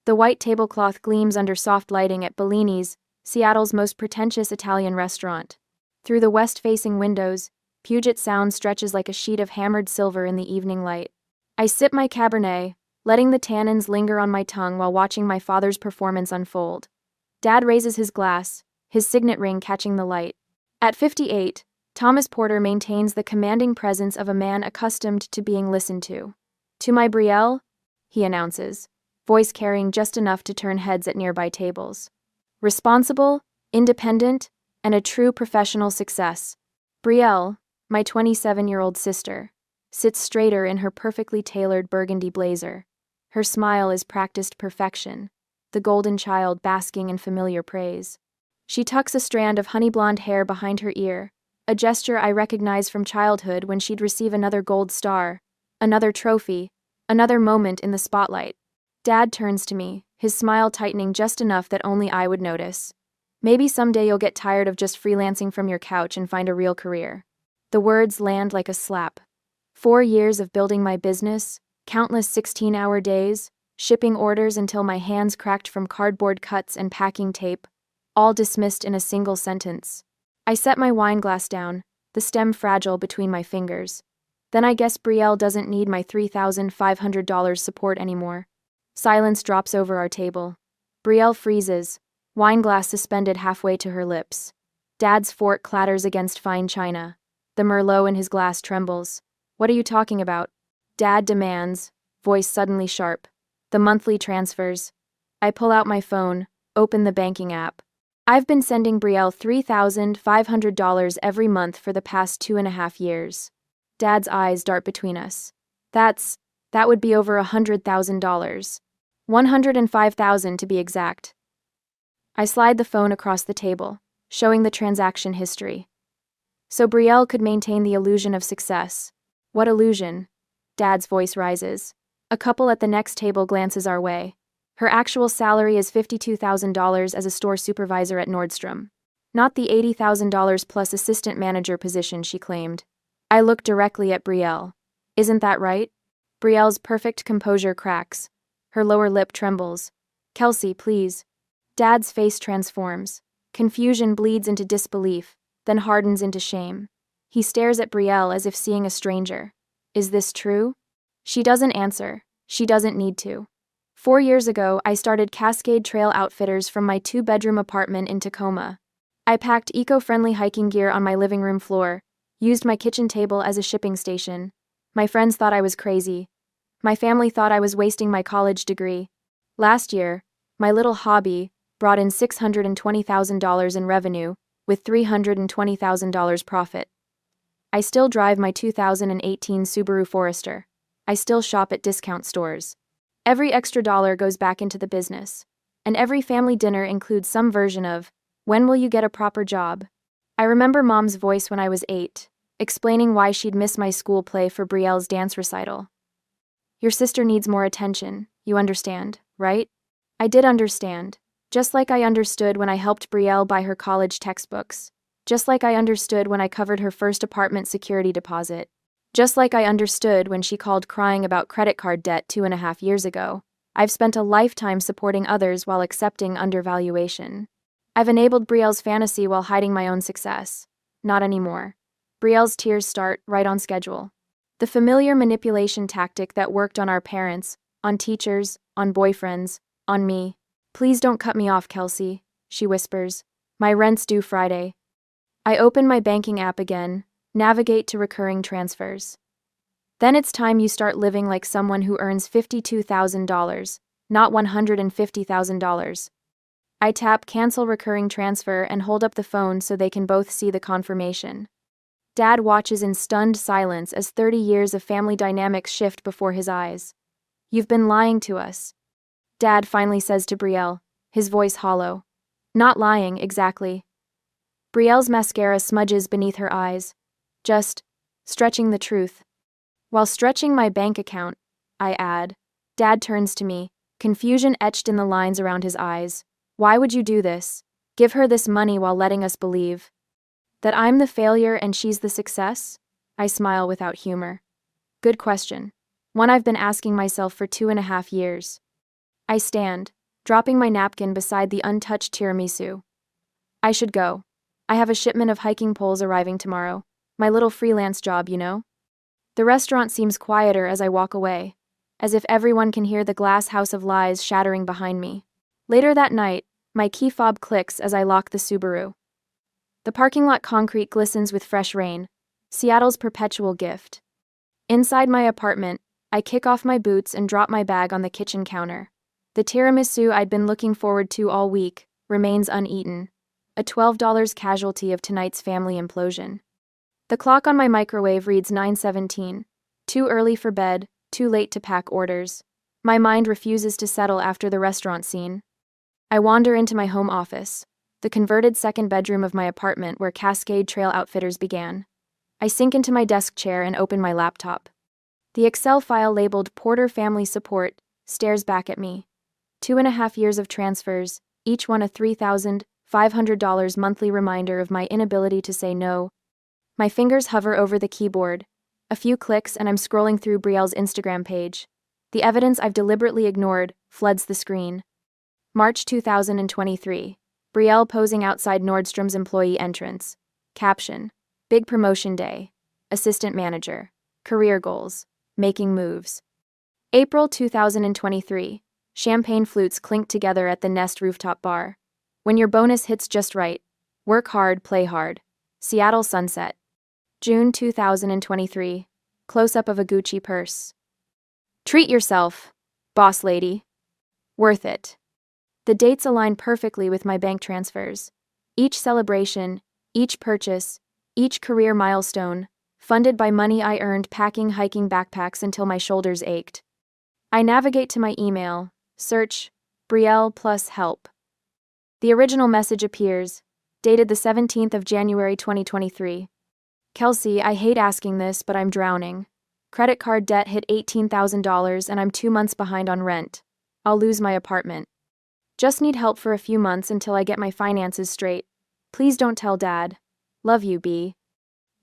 The white tablecloth gleams under soft lighting at Bellini's, Seattle's most pretentious Italian restaurant. Through the west-facing windows, Puget Sound stretches like a sheet of hammered silver in the evening light. I sip my Cabernet, letting the tannins linger on my tongue while watching my father's performance unfold. Dad raises his glass, his signet ring catching the light. At 58, Thomas Porter maintains the commanding presence of a man accustomed to being listened to. "To my Brielle," he announces, voice carrying just enough to turn heads at nearby tables. Responsible, independent, and a true professional success. Brielle, my 27-year-old sister, sits straighter in her perfectly tailored burgundy blazer. Her smile is practiced perfection, the golden child basking in familiar praise. She tucks a strand of honey blonde hair behind her ear, a gesture I recognize from childhood when she'd receive another gold star, another trophy, another moment in the spotlight. Dad turns to me, his smile tightening just enough that only I would notice. "Maybe someday you'll get tired of just freelancing from your couch and find a real career." The words land like a slap. 4 years of building my business, countless 16-hour days, shipping orders until my hands cracked from cardboard cuts and packing tape, all dismissed in a single sentence. I set my wine glass down, the stem fragile between my fingers. Then I guess Brielle doesn't need my $3,500 support anymore. Silence drops over our table. Brielle freezes, wine glass suspended halfway to her lips. Dad's fork clatters against fine china. The Merlot in his glass trembles. "What are you talking about?" Dad demands, voice suddenly sharp. "The monthly transfers." I pull out my phone, open the banking app. I've been sending Brielle $3,500 every month for the past 2.5 years. Dad's eyes dart between us. That would be over $100,000. $105,000 to be exact. I slide the phone across the table, showing the transaction history. So Brielle could maintain the illusion of success. What illusion? Dad's voice rises. A couple at the next table glances our way. Her actual salary is $52,000 as a store supervisor at Nordstrom. Not the $80,000 plus assistant manager position she claimed. I look directly at Brielle. "Isn't that right?" Brielle's perfect composure cracks. Her lower lip trembles. "Kelsey, please." Dad's face transforms. Confusion bleeds into disbelief, then hardens into shame. He stares at Brielle as if seeing a stranger. "Is this true?" She doesn't answer. She doesn't need to. 4 years ago, I started Cascade Trail Outfitters from my 2-bedroom apartment in Tacoma. I packed eco-friendly hiking gear on my living room floor, used my kitchen table as a shipping station. My friends thought I was crazy. My family thought I was wasting my college degree. Last year, my little hobby brought in $620,000 in revenue, with $320,000 profit. I still drive my 2018 Subaru Forester. I still shop at discount stores. Every extra dollar goes back into the business. And every family dinner includes some version of, "When will you get a proper job?" I remember Mom's voice when I was 8, explaining why she'd miss my school play for Brielle's dance recital. "Your sister needs more attention, you understand, right?" I did understand, just like I understood when I helped Brielle buy her college textbooks, just like I understood when I covered her first apartment security deposit, just like I understood when she called crying about credit card debt 2.5 years ago. I've spent a lifetime supporting others while accepting undervaluation. I've enabled Brielle's fantasy while hiding my own success. Not anymore. Brielle's tears start right on schedule. The familiar manipulation tactic that worked on our parents, on teachers, on boyfriends, on me. "Please don't cut me off, Kelsey," she whispers. "My rent's due Friday." I open my banking app again, navigate to recurring transfers. Then it's time you start living like someone who earns $52,000, not $150,000. I tap cancel recurring transfer and hold up the phone so they can both see the confirmation. Dad watches in stunned silence as 30 years of family dynamics shift before his eyes. "You've been lying to us," Dad finally says to Brielle, his voice hollow. "Not lying, exactly." Brielle's mascara smudges beneath her eyes. "Just stretching the truth." While stretching my bank account, I add. Dad turns to me, confusion etched in the lines around his eyes. "Why would you do this? Give her this money while letting us believe that I'm the failure and she's the success?" I smile without humor. "Good question. One I've been asking myself for 2.5 years. I stand, dropping my napkin beside the untouched tiramisu. I should go. I have a shipment of hiking poles arriving tomorrow. My little freelance job, you know? The restaurant seems quieter as I walk away, as if everyone can hear the glass house of lies shattering behind me. Later that night, my key fob clicks as I lock the Subaru. The parking lot concrete glistens with fresh rain, Seattle's perpetual gift. Inside my apartment, I kick off my boots and drop my bag on the kitchen counter. The tiramisu I'd been looking forward to all week remains uneaten, a $12 casualty of tonight's family implosion. The clock on my microwave reads 9:17. Too early for bed, too late to pack orders. My mind refuses to settle after the restaurant scene. I wander into my home office, the converted second bedroom of my apartment where Cascade Trail Outfitters began. I sink into my desk chair and open my laptop. The Excel file labeled Porter Family Support stares back at me. 2.5 years of transfers, each one a $3,500 monthly reminder of my inability to say no. My fingers hover over the keyboard. A few clicks and I'm scrolling through Brielle's Instagram page. The evidence I've deliberately ignored floods the screen. March 2023. Brielle posing outside Nordstrom's employee entrance. Caption: Big promotion day. Assistant manager. Career goals. Making moves. April 2023. Champagne flutes clink together at the Nest rooftop bar. When your bonus hits just right. Work hard, play hard. Seattle sunset. June 2023. Close-up of a Gucci purse. Treat yourself, boss lady. Worth it. The dates align perfectly with my bank transfers. Each celebration, each purchase, each career milestone, funded by money I earned packing hiking backpacks until my shoulders ached. I navigate to my email, search, Brielle plus help. The original message appears, dated the 17th of January 2023. Kelsey, I hate asking this, but I'm drowning. Credit card debt hit $18,000 and I'm 2 months behind on rent. I'll lose my apartment. Just need help for a few months until I get my finances straight. Please don't tell Dad. Love you, B.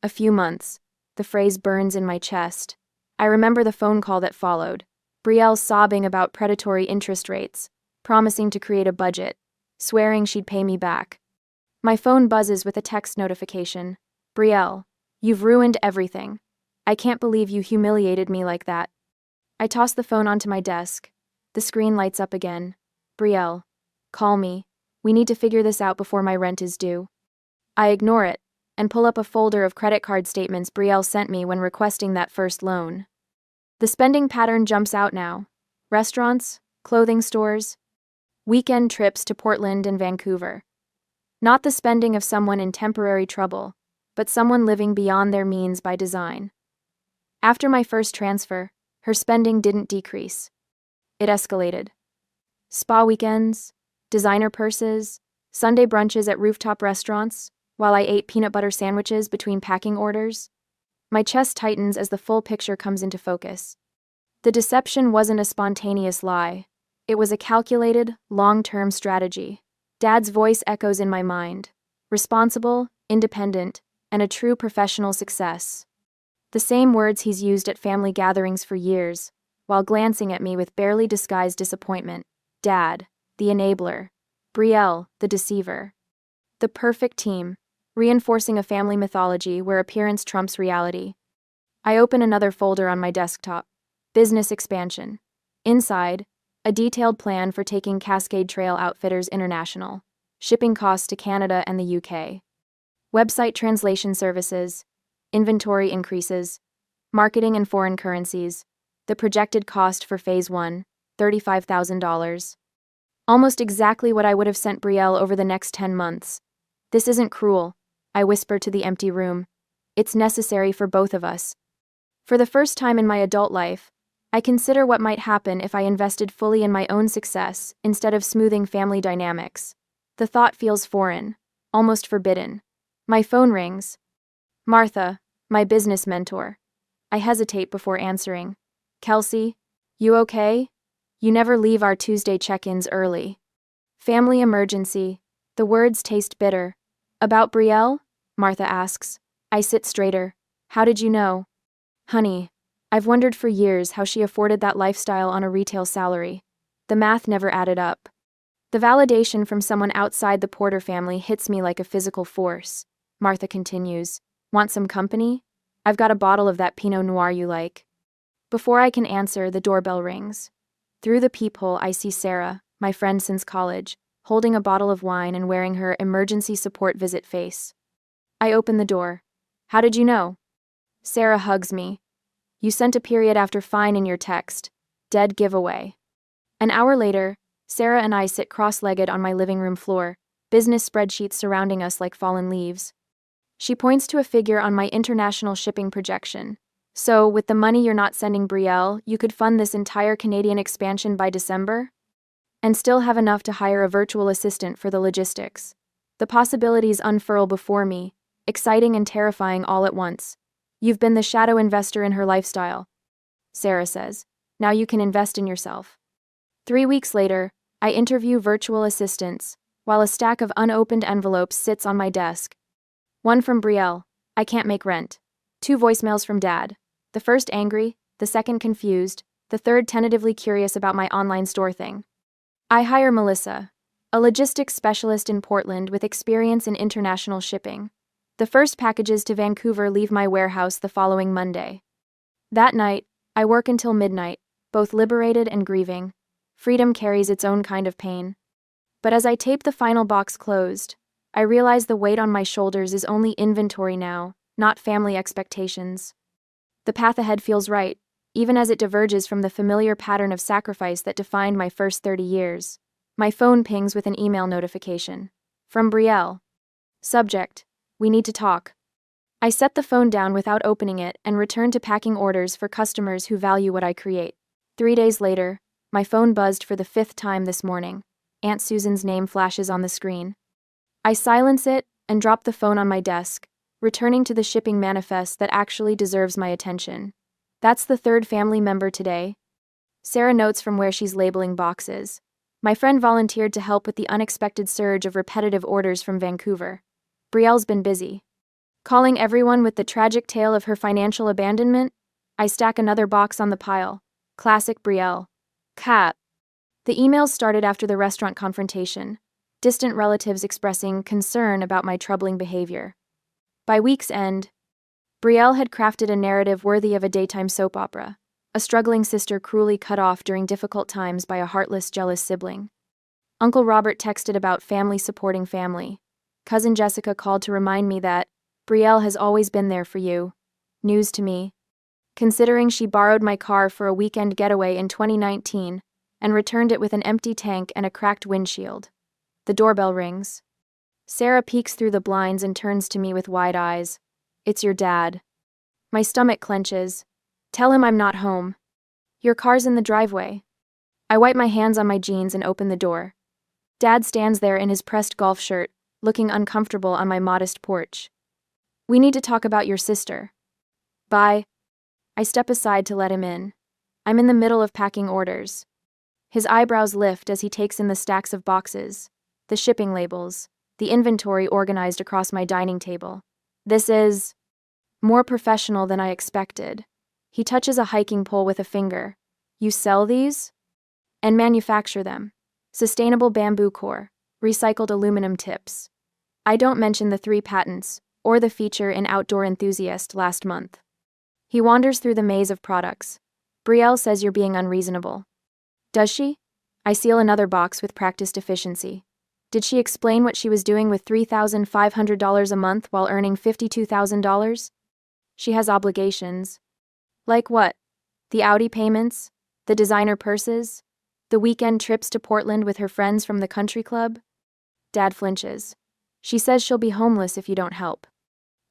A few months. The phrase burns in my chest. I remember the phone call that followed. Brielle sobbing about predatory interest rates, promising to create a budget, swearing she'd pay me back. My phone buzzes with a text notification. Brielle, you've ruined everything. I can't believe you humiliated me like that. I toss the phone onto my desk. The screen lights up again. Brielle, call me. We need to figure this out before my rent is due. I ignore it and pull up a folder of credit card statements Brielle sent me when requesting that first loan. The spending pattern jumps out now. Restaurants, clothing stores, weekend trips to Portland and Vancouver. Not the spending of someone in temporary trouble, but someone living beyond their means by design. After my first transfer, her spending didn't decrease. It escalated. Spa weekends, designer purses, Sunday brunches at rooftop restaurants, while I ate peanut butter sandwiches between packing orders. My chest tightens as the full picture comes into focus. The deception wasn't a spontaneous lie. It was a calculated, long-term strategy. Dad's voice echoes in my mind. Responsible, independent, and a true professional success. The same words he's used at family gatherings for years, while glancing at me with barely disguised disappointment. Dad, the enabler. Brielle, the deceiver. The perfect team, reinforcing a family mythology where appearance trumps reality. I open another folder on my desktop. Business expansion. Inside, a detailed plan for taking Cascade Trail Outfitters international. Shipping costs to Canada and the UK. Website translation services. Inventory increases. Marketing and foreign currencies. The projected cost for Phase 1, $35,000. Almost exactly what I would have sent Brielle over the next 10 months. This isn't cruel, I whisper to the empty room. It's necessary for both of us. For the first time in my adult life, I consider what might happen if I invested fully in my own success instead of smoothing family dynamics. The thought feels foreign, almost forbidden. My phone rings. Martha, my business mentor. I hesitate before answering. Kelsey, you okay? You never leave our Tuesday check-ins early. Family emergency. The words taste bitter. About Brielle? Martha asks. I sit straighter. How did you know? Honey, I've wondered for years how she afforded that lifestyle on a retail salary. The math never added up. The validation from someone outside the Porter family hits me like a physical force. Martha continues. Want some company? I've got a bottle of that Pinot Noir you like. Before I can answer, the doorbell rings. Through the peephole, I see Sarah, my friend since college, holding a bottle of wine and wearing her emergency support visit face. I open the door. How did you know? Sarah hugs me. You sent a period after fine in your text. Dead giveaway. An hour later, Sarah and I sit cross-legged on my living room floor, business spreadsheets surrounding us like fallen leaves. She points to a figure on my international shipping projection. So, with the money you're not sending Brielle, you could fund this entire Canadian expansion by December? And still have enough to hire a virtual assistant for the logistics. The possibilities unfurl before me, exciting and terrifying all at once. You've been the shadow investor in her lifestyle, Sarah says. Now you can invest in yourself. 3 weeks later, I interview virtual assistants, while a stack of unopened envelopes sits on my desk. One from Brielle. I can't make rent. 2 voicemails from Dad. The first angry, the second confused, the third tentatively curious about my online store thing. I hire Melissa, a logistics specialist in Portland with experience in international shipping. The first packages to Vancouver leave my warehouse the following Monday. That night, I work until midnight, both liberated and grieving. Freedom carries its own kind of pain. But as I tape the final box closed, I realize the weight on my shoulders is only inventory now, not family expectations. The path ahead feels right, even as it diverges from the familiar pattern of sacrifice that defined my first 30 years. My phone pings with an email notification. From Brielle. Subject: We need to talk. I set the phone down without opening it and return to packing orders for customers who value what I create. 3 days later, my phone buzzed for the 5th time this morning. Aunt Susan's name flashes on the screen. I silence it and drop the phone on my desk, returning to the shipping manifest that actually deserves my attention. That's the 3rd family member today. Sarah notes from where she's labeling boxes. My friend volunteered to help with the unexpected surge of repetitive orders from Vancouver. Brielle's been busy. Calling everyone with the tragic tale of her financial abandonment, I stack another box on the pile. Classic Brielle. Cat. The emails started after the restaurant confrontation, distant relatives expressing concern about my troubling behavior. By week's end, Brielle had crafted a narrative worthy of a daytime soap opera, a struggling sister cruelly cut off during difficult times by a heartless, jealous sibling. Uncle Robert texted about family supporting family. Cousin Jessica called to remind me that Brielle has always been there for you. News to me. Considering she borrowed my car for a weekend getaway in 2019 and returned it with an empty tank and a cracked windshield. The doorbell rings. Sarah peeks through the blinds and turns to me with wide eyes. It's your dad. My stomach clenches. Tell him I'm not home. Your car's in the driveway. I wipe my hands on my jeans and open the door. Dad stands there in his pressed golf shirt, looking uncomfortable on my modest porch. We need to talk about your sister. Bye. I step aside to let him in. I'm in the middle of packing orders. His eyebrows lift as he takes in the stacks of boxes, the shipping labels, the inventory organized across my dining table. This is more professional than I expected. He touches a hiking pole with a finger. You sell these? And manufacture them. Sustainable bamboo core, recycled aluminum tips. I don't mention the 3 patents, or the feature in Outdoor Enthusiast last month. He wanders through the maze of products. Brielle says you're being unreasonable. Does she? I seal another box with practiced efficiency. Did she explain what she was doing with $3,500 a month while earning $52,000? She has obligations. Like what? The Audi payments? The designer purses? The weekend trips to Portland with her friends from the country club? Dad flinches. She says she'll be homeless if you don't help.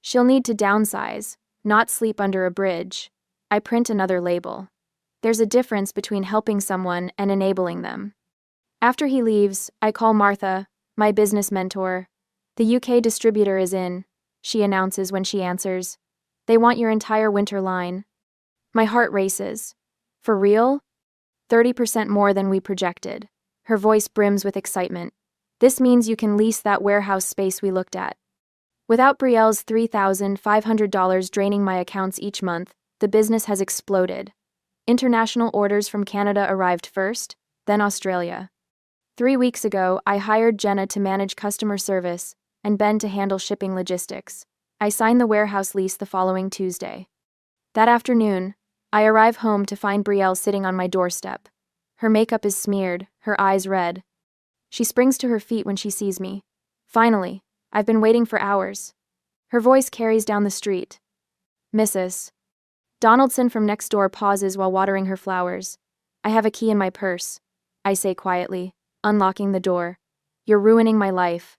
She'll need to downsize, not sleep under a bridge. I print another label. There's a difference between helping someone and enabling them. After he leaves, I call Martha, my business mentor. The UK distributor is in, she announces when she answers. They want your entire winter line. My heart races. For real? 30% more than we projected. Her voice brims with excitement. This means you can lease that warehouse space we looked at. Without Brielle's $3,500 draining my accounts each month, the business has exploded. International orders from Canada arrived first, then Australia. 3 weeks ago, I hired Jenna to manage customer service and Ben to handle shipping logistics. I signed the warehouse lease the following Tuesday. That afternoon, I arrive home to find Brielle sitting on my doorstep. Her makeup is smeared, her eyes red. She springs to her feet when she sees me. Finally, I've been waiting for hours. Her voice carries down the street. Mrs. Donaldson from next door pauses while watering her flowers. I have a key in my purse, I say quietly, unlocking the door. You're ruining my life.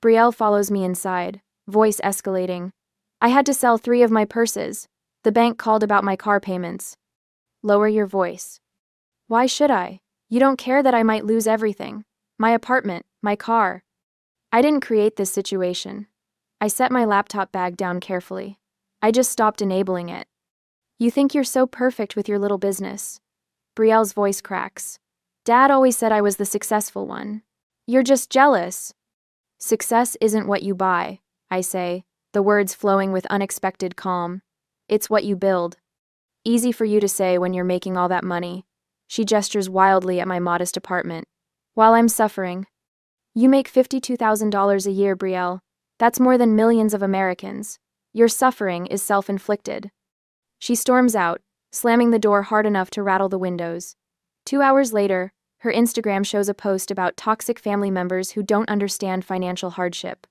Brielle follows me inside, voice escalating. I had to sell 3 of my purses. The bank called about my car payments. Lower your voice. Why should I? You don't care that I might lose everything. My apartment, my car. I didn't create this situation. I set my laptop bag down carefully. I just stopped enabling it. You think you're so perfect with your little business. Brielle's voice cracks. Dad always said I was the successful one. You're just jealous. Success isn't what you buy, I say, the words flowing with unexpected calm. It's what you build. Easy for you to say when you're making all that money. She gestures wildly at my modest apartment. While I'm suffering. You make $52,000 a year, Brielle. That's more than millions of Americans. Your suffering is self-inflicted. She storms out, slamming the door hard enough to rattle the windows. 2 hours later, her Instagram shows a post about toxic family members who don't understand financial hardship.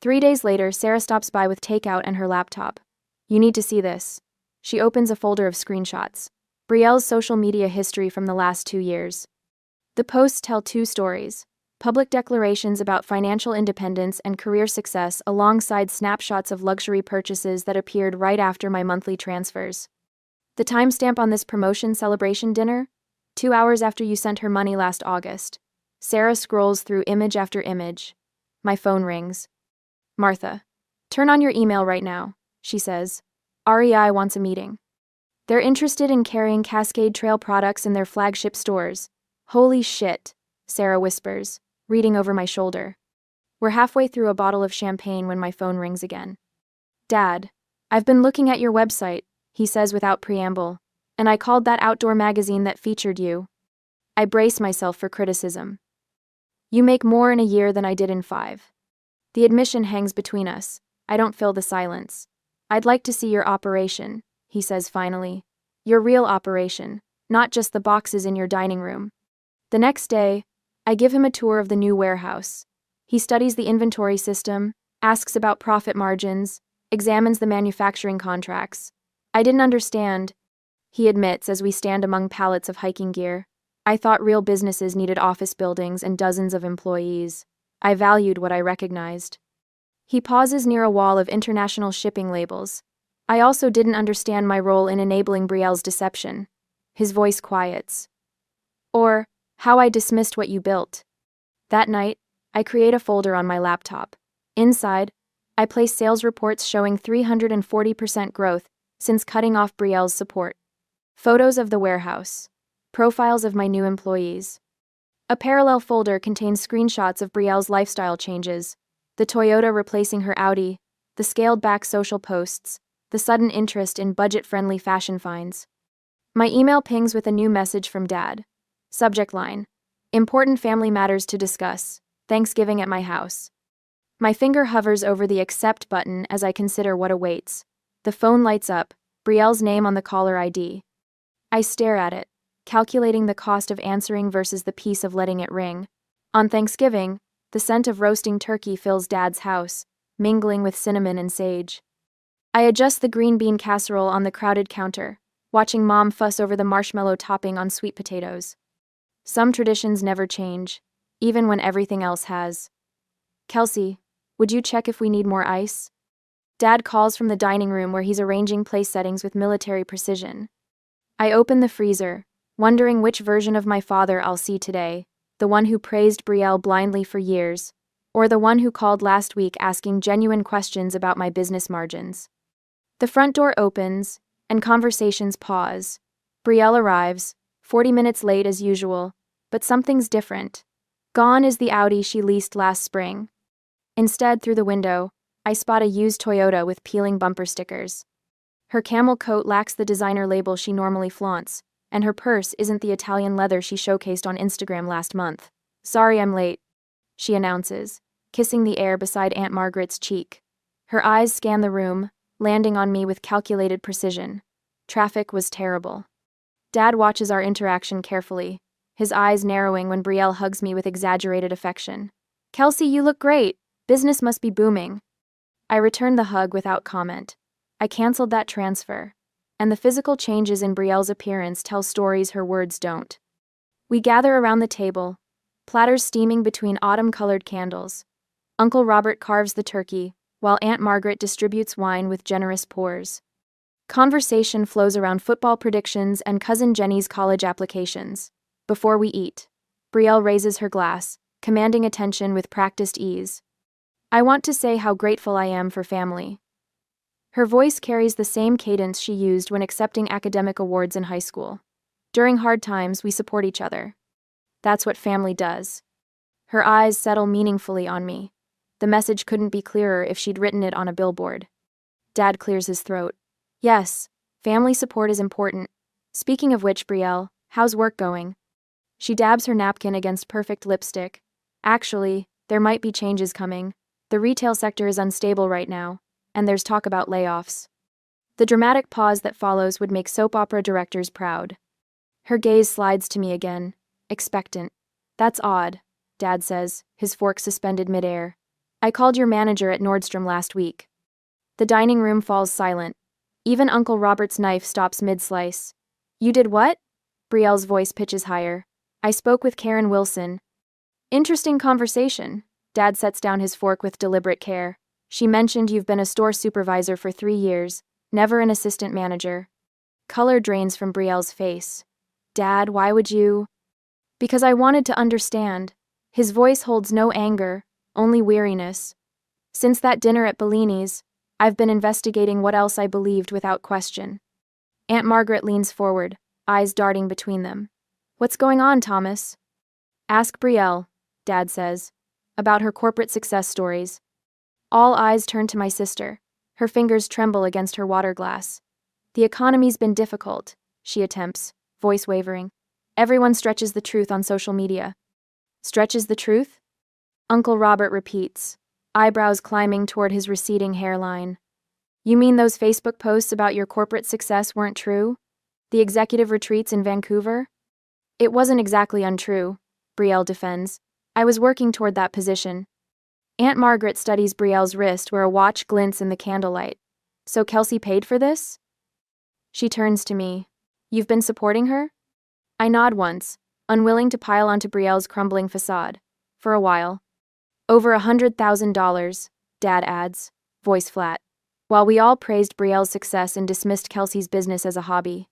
3 days later, Sarah stops by with takeout and her laptop. You need to see this. She opens a folder of screenshots. Brielle's social media history from the last 2 years. The posts tell 2 stories. Public declarations about financial independence and career success alongside snapshots of luxury purchases that appeared right after my monthly transfers. The timestamp on this promotion celebration dinner? 2 hours after you sent her money last August. Sarah scrolls through image after image. My phone rings. Martha. Turn on your email right now, she says. REI wants a meeting. They're interested in carrying Cascade Trail products in their flagship stores. Holy shit, Sarah whispers, reading over my shoulder. We're halfway through a bottle of champagne when my phone rings again. Dad, I've been looking at your website, he says without preamble, and I called that outdoor magazine that featured you. I brace myself for criticism. You make more in a year than I did in 5. The admission hangs between us. I don't fill the silence. I'd like to see your operation, he says finally. Your real operation, not just the boxes in your dining room. The next day, I give him a tour of the new warehouse. He studies the inventory system, asks about profit margins, examines the manufacturing contracts. I didn't understand, he admits as we stand among pallets of hiking gear. I thought real businesses needed office buildings and dozens of employees. I valued what I recognized. He pauses near a wall of international shipping labels. I also didn't understand my role in enabling Brielle's deception. His voice quiets. Or how I dismissed what you built. That night, I create a folder on my laptop. Inside, I place sales reports showing 340% growth since cutting off Brielle's support. Photos of the warehouse. Profiles of my new employees. A parallel folder contains screenshots of Brielle's lifestyle changes, the Toyota replacing her Audi, the scaled-back social posts, the sudden interest in budget-friendly fashion finds. My email pings with a new message from Dad. Subject line. Important family matters to discuss. Thanksgiving at my house. My finger hovers over the accept button as I consider what awaits. The phone lights up, Brielle's name on the caller ID. I stare at it, calculating the cost of answering versus the peace of letting it ring. On Thanksgiving, the scent of roasting turkey fills Dad's house, mingling with cinnamon and sage. I adjust the green bean casserole on the crowded counter, watching Mom fuss over the marshmallow topping on sweet potatoes. Some traditions never change, even when everything else has. Kelsey, would you check if we need more ice? Dad calls from the dining room where he's arranging place settings with military precision. I open the freezer, wondering which version of my father I'll see today, the one who praised Brielle blindly for years, or the one who called last week asking genuine questions about my business margins. The front door opens, and conversations pause. Brielle arrives, 40 minutes late as usual, but something's different. Gone is the Audi she leased last spring. Instead, through the window, I spot a used Toyota with peeling bumper stickers. Her camel coat lacks the designer label she normally flaunts, and her purse isn't the Italian leather she showcased on Instagram last month. Sorry I'm late, she announces, kissing the air beside Aunt Margaret's cheek. Her eyes scan the room, landing on me with calculated precision. Traffic was terrible. Dad watches our interaction carefully, his eyes narrowing when Brielle hugs me with exaggerated affection. Kelsey, you look great. Business must be booming. I return the hug without comment. I canceled that transfer. And the physical changes in Brielle's appearance tell stories her words don't. We gather around the table, platters steaming between autumn-colored candles. Uncle Robert carves the turkey, while Aunt Margaret distributes wine with generous pours. Conversation flows around football predictions and Cousin Jenny's college applications. Before we eat, Brielle raises her glass, commanding attention with practiced ease. I want to say how grateful I am for family. Her voice carries the same cadence she used when accepting academic awards in high school. During hard times, we support each other. That's what family does. Her eyes settle meaningfully on me. The message couldn't be clearer if she'd written it on a billboard. Dad clears his throat. Yes, family support is important. Speaking of which, Brielle, how's work going? She dabs her napkin against perfect lipstick. Actually, there might be changes coming. The retail sector is unstable right now, and there's talk about layoffs. The dramatic pause that follows would make soap opera directors proud. Her gaze slides to me again, expectant. That's odd, Dad says, his fork suspended midair. I called your manager at Nordstrom last week. The dining room falls silent. Even Uncle Robert's knife stops mid-slice. You did what? Brielle's voice pitches higher. I spoke with Karen Wilson. Interesting conversation. Dad sets down his fork with deliberate care. She mentioned you've been a store supervisor for 3 years, never an assistant manager. Color drains from Brielle's face. Dad, why would you? Because I wanted to understand. His voice holds no anger, only weariness. Since that dinner at Bellini's, I've been investigating what else I believed without question. Aunt Margaret leans forward, eyes darting between them. What's going on, Thomas? Ask Brielle, Dad says, about her corporate success stories. All eyes turn to my sister. Her fingers tremble against her water glass. The economy's been difficult, she attempts, voice wavering. Everyone stretches the truth on social media. Stretches the truth? Uncle Robert repeats, eyebrows climbing toward his receding hairline. You mean those Facebook posts about your corporate success weren't true? The executive retreats in Vancouver? It wasn't exactly untrue, Brielle defends. I was working toward that position. Aunt Margaret studies Brielle's wrist where a watch glints in the candlelight. So Kelsey paid for this? She turns to me. You've been supporting her? I nod once, unwilling to pile onto Brielle's crumbling facade. For a while. Over $100,000, Dad adds, voice flat, while we all praised Brielle's success and dismissed Kelsey's business as a hobby.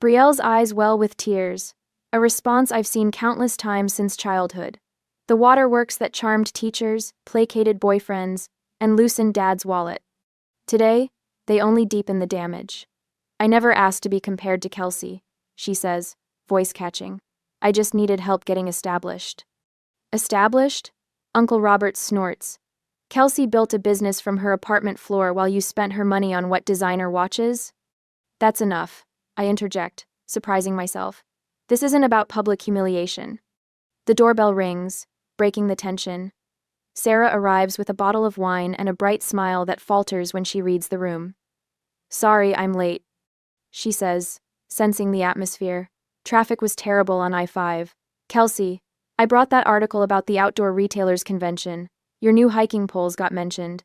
Brielle's eyes well with tears, a response I've seen countless times since childhood. The waterworks that charmed teachers, placated boyfriends, and loosened Dad's wallet. Today, they only deepen the damage. I never asked to be compared to Kelsey, she says, voice catching. I just needed help getting established. Established? Uncle Robert snorts. Kelsey built a business from her apartment floor while you spent her money on what designer watches? That's enough, I interject, surprising myself. This isn't about public humiliation. The doorbell rings, breaking the tension. Sarah arrives with a bottle of wine and a bright smile that falters when she reads the room. Sorry, I'm late, she says, sensing the atmosphere. Traffic was terrible on I-5. Kelsey, I brought that article about the Outdoor Retailers Convention. Your new hiking poles got mentioned.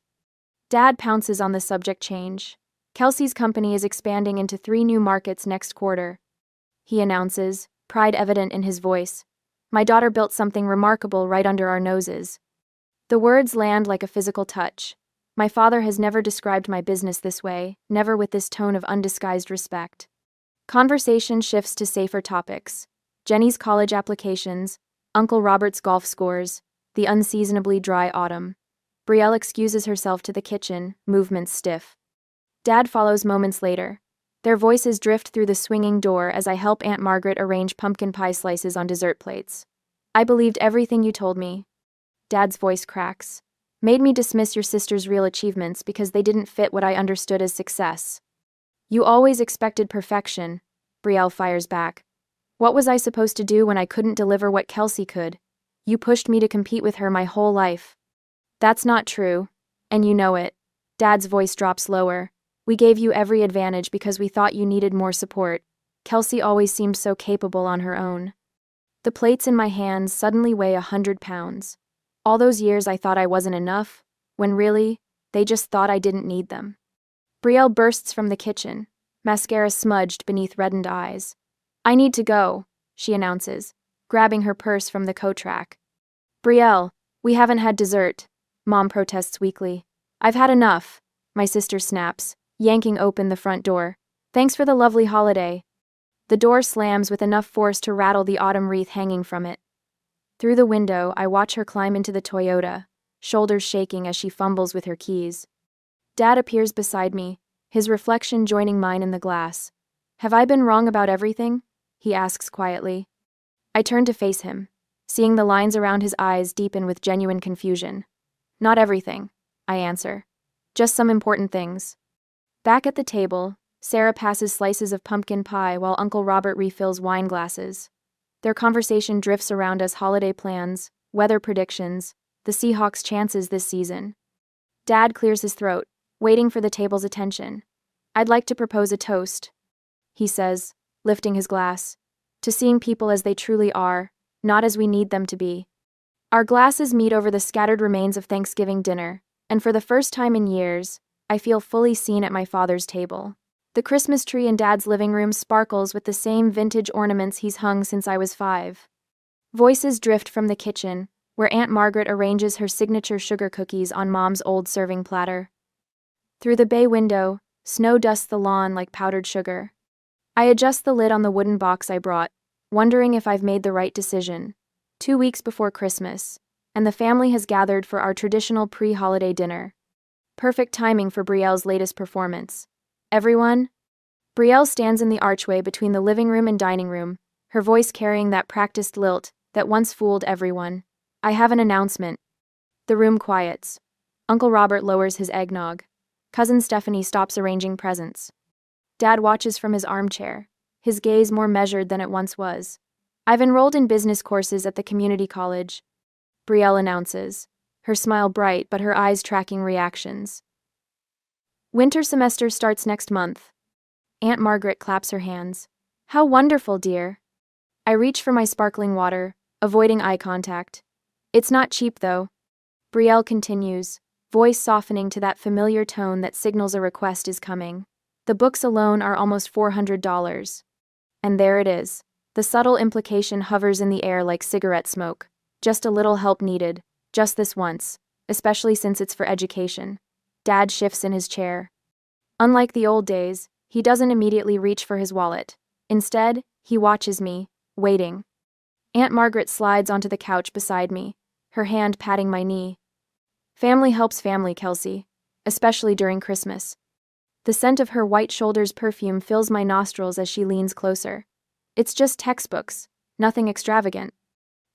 Dad pounces on the subject change. Kelsey's company is expanding into 3 new markets next quarter. He announces, pride evident in his voice. My daughter built something remarkable right under our noses. The words land like a physical touch. My father has never described my business this way, never with this tone of undisguised respect. Conversation shifts to safer topics. Jenny's college applications, Uncle Robert's golf scores, the unseasonably dry autumn. Brielle excuses herself to the kitchen, movements stiff. Dad follows moments later. Their voices drift through the swinging door as I help Aunt Margaret arrange pumpkin pie slices on dessert plates. I believed everything you told me. Dad's voice cracks. Made me dismiss your sister's real achievements because they didn't fit what I understood as success. You always expected perfection, Brielle fires back. What was I supposed to do when I couldn't deliver what Kelsey could? You pushed me to compete with her my whole life. That's not true. And you know it. Dad's voice drops lower. We gave you every advantage because we thought you needed more support. Kelsey always seemed so capable on her own. The plates in my hands suddenly weigh 100 pounds. All those years I thought I wasn't enough, when really, they just thought I didn't need them. Brielle bursts from the kitchen, mascara smudged beneath reddened eyes. I need to go, she announces, grabbing her purse from the coat rack. Brielle, we haven't had dessert, Mom protests weakly. I've had enough, my sister snaps, yanking open the front door. Thanks for the lovely holiday. The door slams with enough force to rattle the autumn wreath hanging from it. Through the window, I watch her climb into the Toyota, shoulders shaking as she fumbles with her keys. Dad appears beside me, his reflection joining mine in the glass. Have I been wrong about everything? He asks quietly. I turn to face him, seeing the lines around his eyes deepen with genuine confusion. Not everything, I answer. Just some important things. Back at the table, Sarah passes slices of pumpkin pie while Uncle Robert refills wine glasses. Their conversation drifts around us holiday plans, weather predictions, the Seahawks' chances this season. Dad clears his throat, waiting for the table's attention. I'd like to propose a toast, he says, lifting his glass, to seeing people as they truly are, not as we need them to be. Our glasses meet over the scattered remains of Thanksgiving dinner, and for the first time in years, I feel fully seen at my father's table. The Christmas tree in Dad's living room sparkles with the same vintage ornaments he's hung since I was 5. Voices drift from the kitchen, where Aunt Margaret arranges her signature sugar cookies on Mom's old serving platter. Through the bay window, snow dusts the lawn like powdered sugar. I adjust the lid on the wooden box I brought, wondering if I've made the right decision. 2 weeks before Christmas, and the family has gathered for our traditional pre-holiday dinner. Perfect timing for Brielle's latest performance. Everyone? Brielle stands in the archway between the living room and dining room, her voice carrying that practiced lilt that once fooled everyone. I have an announcement. The room quiets. Uncle Robert lowers his eggnog. Cousin Stephanie stops arranging presents. Dad watches from his armchair, his gaze more measured than it once was. I've enrolled in business courses at the community college, Brielle announces, her smile bright but her eyes tracking reactions. Winter semester starts next month. Aunt Margaret claps her hands. How wonderful, dear. I reach for my sparkling water, avoiding eye contact. It's not cheap, though. Brielle continues, voice softening to that familiar tone that signals a request is coming. The books alone are almost $400. And there it is. The subtle implication hovers in the air like cigarette smoke. Just a little help needed, just this once, especially since it's for education. Dad shifts in his chair. Unlike the old days, he doesn't immediately reach for his wallet. Instead, he watches me, waiting. Aunt Margaret slides onto the couch beside me, her hand patting my knee. Family helps family, Kelsey, especially during Christmas. The scent of her white shoulders perfume fills my nostrils as she leans closer. It's just textbooks, nothing extravagant.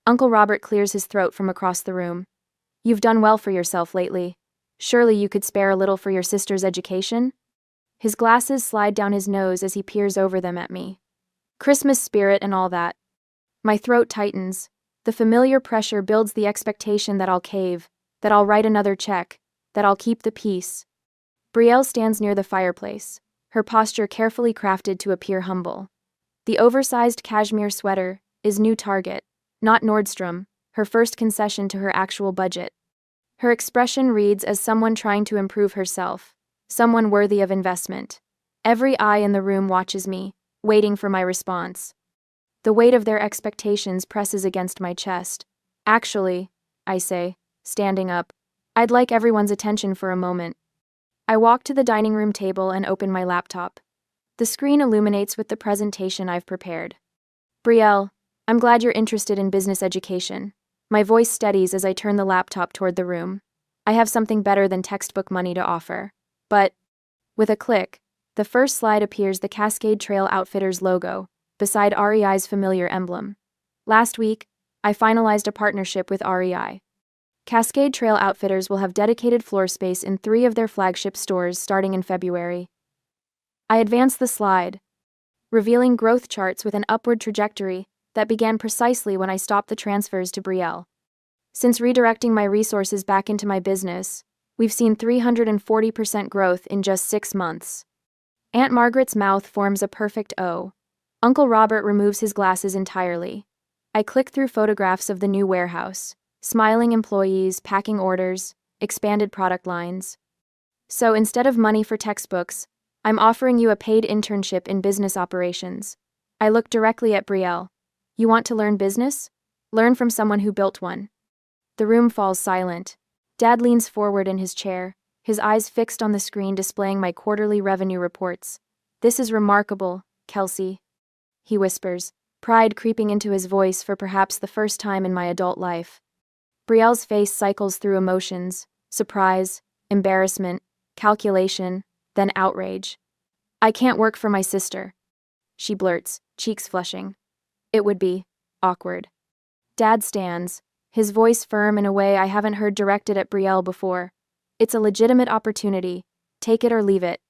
Uncle Robert clears his throat from across the room. You've done well for yourself lately. Surely you could spare a little for your sister's education? His glasses slide down his nose as he peers over them at me. Christmas spirit and all that. My throat tightens. The familiar pressure builds the expectation that I'll cave, that I'll write another check, that I'll keep the peace. Brielle stands near the fireplace, her posture carefully crafted to appear humble. The oversized cashmere sweater is new Target, not Nordstrom, her first concession to her actual budget. Her expression reads as someone trying to improve herself, someone worthy of investment. Every eye in the room watches me, waiting for my response. The weight of their expectations presses against my chest. Actually, I say, standing up, I'd like everyone's attention for a moment. I walk to the dining room table and open my laptop. The screen illuminates with the presentation I've prepared. Brielle, I'm glad you're interested in business education. My voice steadies as I turn the laptop toward the room. I have something better than textbook money to offer. But, with a click, the first slide appears the Cascade Trail Outfitters logo, beside REI's familiar emblem. Last week, I finalized a partnership with REI. Cascade Trail Outfitters will have dedicated floor space in 3 of their flagship stores starting in February. I advance the slide, revealing growth charts with an upward trajectory that began precisely when I stopped the transfers to Brielle. Since redirecting my resources back into my business, we've seen 340% growth in just 6 months. Aunt Margaret's mouth forms a perfect O. Uncle Robert removes his glasses entirely. I click through photographs of the new warehouse, smiling employees, packing orders, expanded product lines. So instead of money for textbooks, I'm offering you a paid internship in business operations. I look directly at Brielle. You want to learn business? Learn from someone who built one. The room falls silent. Dad leans forward in his chair, his eyes fixed on the screen displaying my quarterly revenue reports. This is remarkable, Kelsey, he whispers, pride creeping into his voice for perhaps the first time in my adult life. Brielle's face cycles through emotions: surprise, embarrassment, calculation, then outrage. I can't work for my sister, she blurts, cheeks flushing. It would be awkward. Dad stands, his voice firm in a way I haven't heard directed at Brielle before. It's a legitimate opportunity. Take it or leave it.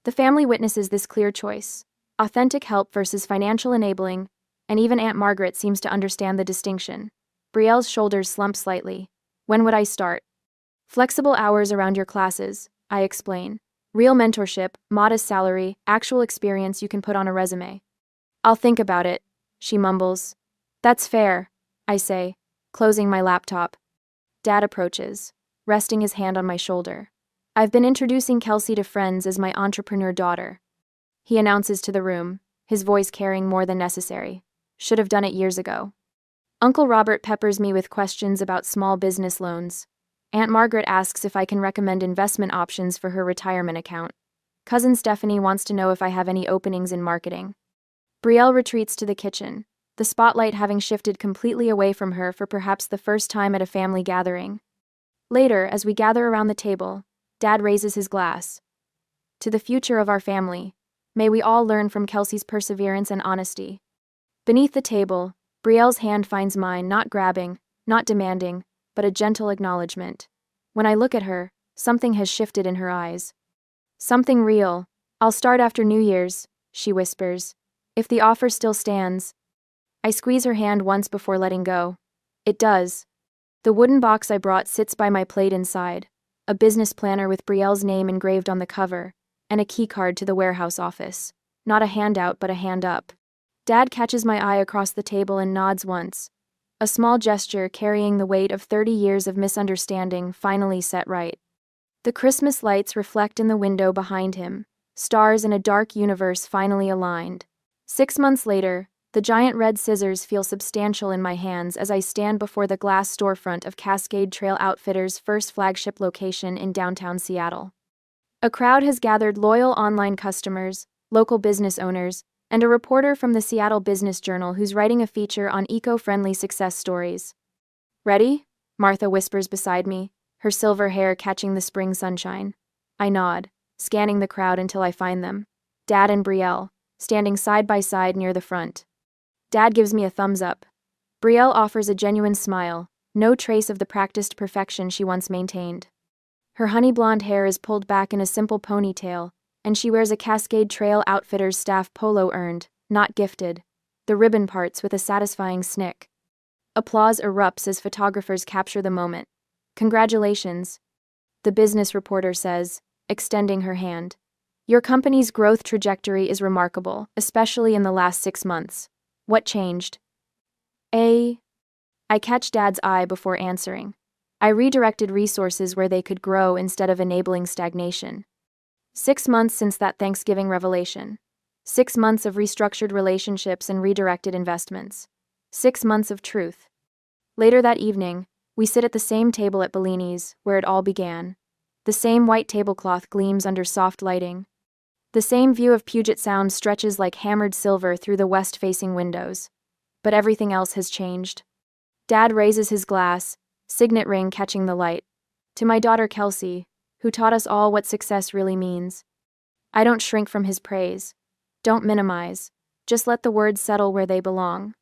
The family witnesses this clear choice: authentic help versus financial enabling, and even Aunt Margaret seems to understand the distinction. Brielle's shoulders slump slightly. When would I start? Flexible hours around your classes, I explain. Real mentorship, modest salary, actual experience you can put on a resume. I'll think about it, she mumbles. That's fair, I say, closing my laptop. Dad approaches, resting his hand on my shoulder. I've been introducing Kelsey to friends as my entrepreneur daughter, he announces to the room, his voice carrying more than necessary. Should have done it years ago. Uncle Robert peppers me with questions about small business loans. Aunt Margaret asks if I can recommend investment options for her retirement account. Cousin Stephanie wants to know if I have any openings in marketing. Brielle retreats to the kitchen, the spotlight having shifted completely away from her for perhaps the first time at a family gathering. Later, as we gather around the table, Dad raises his glass. To the future of our family, may we all learn from Kelsey's perseverance and honesty. Beneath the table, Brielle's hand finds mine, not grabbing, not demanding, but a gentle acknowledgement. When I look at her, something has shifted in her eyes. Something real. I'll start after New Year's, she whispers. If the offer still stands. I squeeze her hand once before letting go. It does. The wooden box I brought sits by my plate inside, a business planner with Brielle's name engraved on the cover, and a keycard to the warehouse office. Not a handout, but a hand up. Dad catches my eye across the table and nods once. A small gesture carrying the weight of 30 years of misunderstanding finally set right. The Christmas lights reflect in the window behind him, stars in a dark universe finally aligned. 6 months later, the giant red scissors feel substantial in my hands as I stand before the glass storefront of Cascade Trail Outfitters' first flagship location in downtown Seattle. A crowd has gathered: loyal online customers, local business owners, and a reporter from the Seattle Business Journal who's writing a feature on eco-friendly success stories. Ready? Martha whispers beside me, her silver hair catching the spring sunshine. I nod, scanning the crowd until I find them. Dad and Brielle, standing side by side near the front. Dad gives me a thumbs up. Brielle offers a genuine smile, no trace of the practiced perfection she once maintained. Her honey blonde hair is pulled back in a simple ponytail, and she wears a Cascade Trail Outfitters staff polo earned, not gifted, the ribbon parts with a satisfying snick. Applause erupts as photographers capture the moment. Congratulations, the business reporter says, extending her hand. Your company's growth trajectory is remarkable, especially in the last 6 months. What changed? I catch Dad's eye before answering. I redirected resources where they could grow instead of enabling stagnation. 6 months since that Thanksgiving revelation. 6 months of restructured relationships and redirected investments. 6 months of truth. Later that evening, we sit at the same table at Bellini's, where it all began. The same white tablecloth gleams under soft lighting. The same view of Puget Sound stretches like hammered silver through the west-facing windows. But everything else has changed. Dad raises his glass, signet ring catching the light. To my daughter Kelsey, who taught us all what success really means. I don't shrink from his praise. Don't minimize. Just let the words settle where they belong.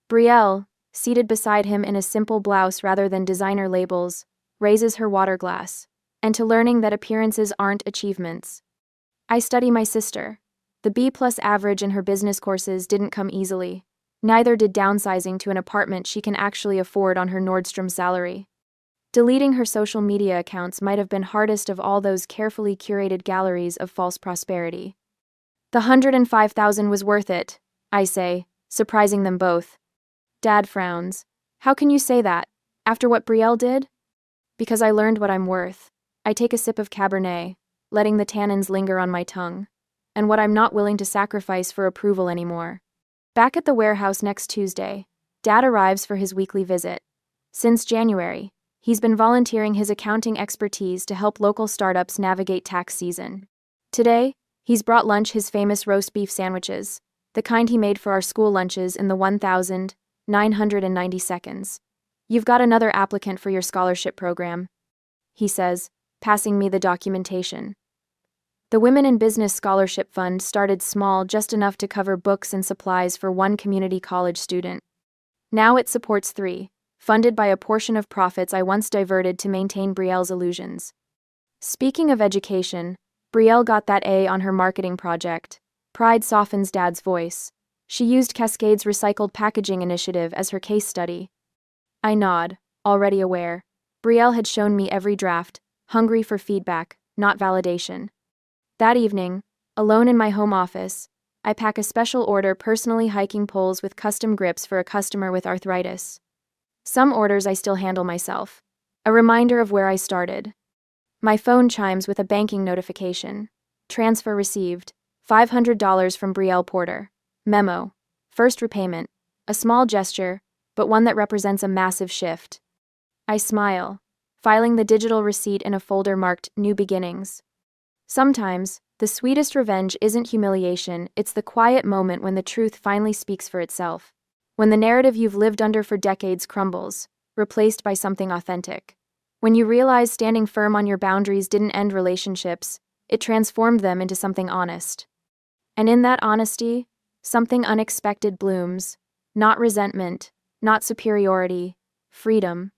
Brielle, seated beside him in a simple blouse rather than designer labels, raises her water glass, and to learning that appearances aren't achievements. I study my sister. The B+ average in her business courses didn't come easily. Neither did downsizing to an apartment she can actually afford on her Nordstrom salary. Deleting her social media accounts might have been hardest of all those carefully curated galleries of false prosperity. The $105,000 was worth it, I say, surprising them both. Dad frowns. How can you say that, after what Brielle did? Because I learned what I'm worth. I take a sip of Cabernet, letting the tannins linger on my tongue, and what I'm not willing to sacrifice for approval anymore. Back at the warehouse next Tuesday, Dad arrives for his weekly visit. Since January, he's been volunteering his accounting expertise to help local startups navigate tax season. Today, he's brought lunch his famous roast beef sandwiches, the kind he made for our school lunches in the 1,990 seconds. You've got another applicant for your scholarship program, he says, passing me the documentation. The Women in Business Scholarship Fund started small, just enough to cover books and supplies for one community college student. Now it supports 3, funded by a portion of profits I once diverted to maintain Brielle's illusions. Speaking of education, Brielle got that A on her marketing project. Pride softens Dad's voice. She used Cascade's recycled packaging initiative as her case study. I nod, already aware. Brielle had shown me every draft, hungry for feedback, not validation. That evening, alone in my home office, I pack a special order personally hiking poles with custom grips for a customer with arthritis. Some orders I still handle myself. A reminder of where I started. My phone chimes with a banking notification. Transfer received. $500 from Brielle Porter. Memo. First repayment. A small gesture, but one that represents a massive shift. I smile, filing the digital receipt in a folder marked New Beginnings. Sometimes, the sweetest revenge isn't humiliation, it's the quiet moment when the truth finally speaks for itself. When the narrative you've lived under for decades crumbles, replaced by something authentic. When you realize standing firm on your boundaries didn't end relationships, it transformed them into something honest. And in that honesty, something unexpected blooms. Not resentment, not superiority, freedom.